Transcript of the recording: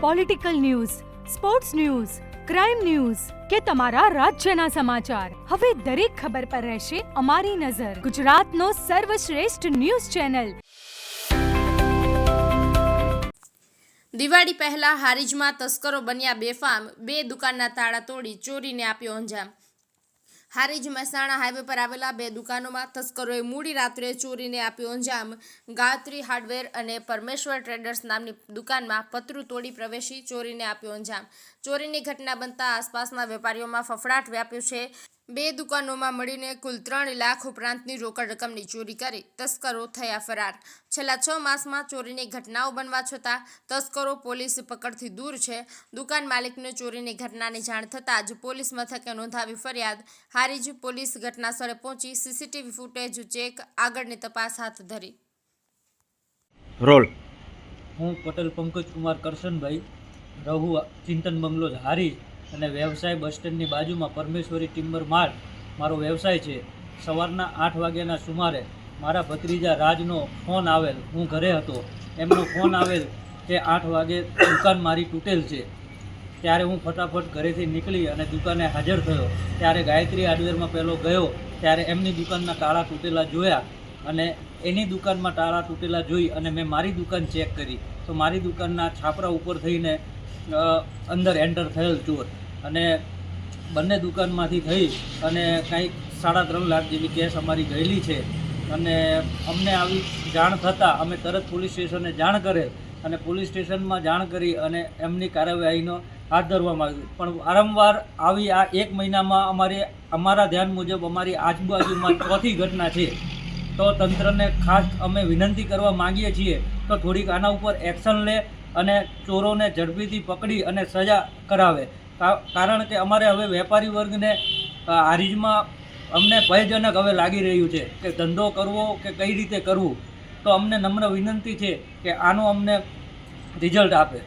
Political news, sports news, crime news કે તમારા રાજ્યના સમાચાર, હવે દરેક ખબર પર રહેશે અમારી નજર. ગુજરાતનો સર્વશ્રેષ્ઠ ન્યૂઝ ચેનલ. દિવાળી પહેલા હારીજમાં તસ્કરો બન્યા બેફામ, 2 દુકાનના તાળા તોડી ચોરીને આપ્યો અંજામ. હારીજ મહેસાણા હાઈવે પર આવેલા 2 દુકાનોમાં તસ્કરોએ મોડી રાત્રે ચોરીને આપ્યો અંજામ. ગાયત્રી હાર્ડવેર અને પરમેશ્વર ટ્રેડર્સ નામની દુકાનમાં પતરું તોડી પ્રવેશી ચોરીને આપ્યો અંજામ. ચોરીની ઘટના બનતા આસપાસના વેપારીઓમાં ફફડાટ વ્યાપ્યો છે. 2 દુકાનોમાં મળીને કુલ 3 લાખ ઉપરાંતની રોકડ રકમની ચોરી કરી તસ્કરો થયા ફરાર. છેલ્લા 6 માસમાં ચોરીની ઘટનાઓ બનવા છતાં તસ્કરો પોલીસ પકડથી દૂર છે. દુકાન માલિકને ચોરીની ઘટનાની જાણ થતાં જ પોલીસ મથકે નોંધાવી ફરિયાદ. હારીજ પોલીસ ઘટના સ્થળે પહોંચી સીસીટીવી ફૂટેજ ચેક, આગળની તપાસ હાથ ધરી. રોલ હું પટેલ પંકજકુમાર કરશનભાઈ, રહું ચિંતન બંગલો હારીજ અને વ્યવસાય બસ સ્ટેન્ડની બાજુમાં પરમેશ્વરી ટિમ્બર માર્ટ મારો વ્યવસાય છે. સવારના 8 વાગ્યાના સુમારે મારા ભત્રીજા રાજનો ફોન આવેલ. હું ઘરે હતો, એમનો ફોન આવેલ કે 8 વાગે દુકાન મારી તૂટેલ છે. ત્યારે હું ફટાફટ ઘરેથી નીકળી અને દુકાને હાજર થયો. ત્યારે ગાયત્રી હાર્ડવેરમાં પહેલો ગયો, ત્યારે એમની દુકાનના તાળા તૂટેલા જોયા અને એની દુકાનમાં તાળા તૂટેલા જોઈ અને મેં મારી દુકાન ચેક કરી તો મારી દુકાનના છાપરા ઉપર થઈને અંદર એન્ટર થયેલ ચોર અને બંને દુકાનમાંથી થઈ અને કંઈક 3.5 લાખ જેવી કેશ અમારી ગયેલી છે. અને અમને આવી જાણ થતાં અમે તરત પોલીસ સ્ટેશને જાણ કરેલ અને પોલીસ સ્ટેશનમાં જાણ કરી અને એમની કાર્યવાહીનો હાથ ધરવામાં આવી. પણ વારંવાર આવી આ 1 મહિનામાં અમારા ધ્યાન મુજબ અમારી આજુબાજુમાં 4થી ઘટના છે. તો તંત્રને ખાસ અમે વિનંતી કરવા માગીએ છીએ તો થોડીક આના ઉપર એક્શન લે અને ચોરોને ઝડપીથી પકડી અને સજા કરાવે. કારણ કે અમારે હવે વેપારી વર્ગને હારીજમાં અમને ભયજનક હવે લાગી રહ્યું છે કે ધંધો કરવો કે કઈ રીતે કરવું. તો અમને નમ્ર વિનંતી છે કે આનો અમને રિઝલ્ટ આપે.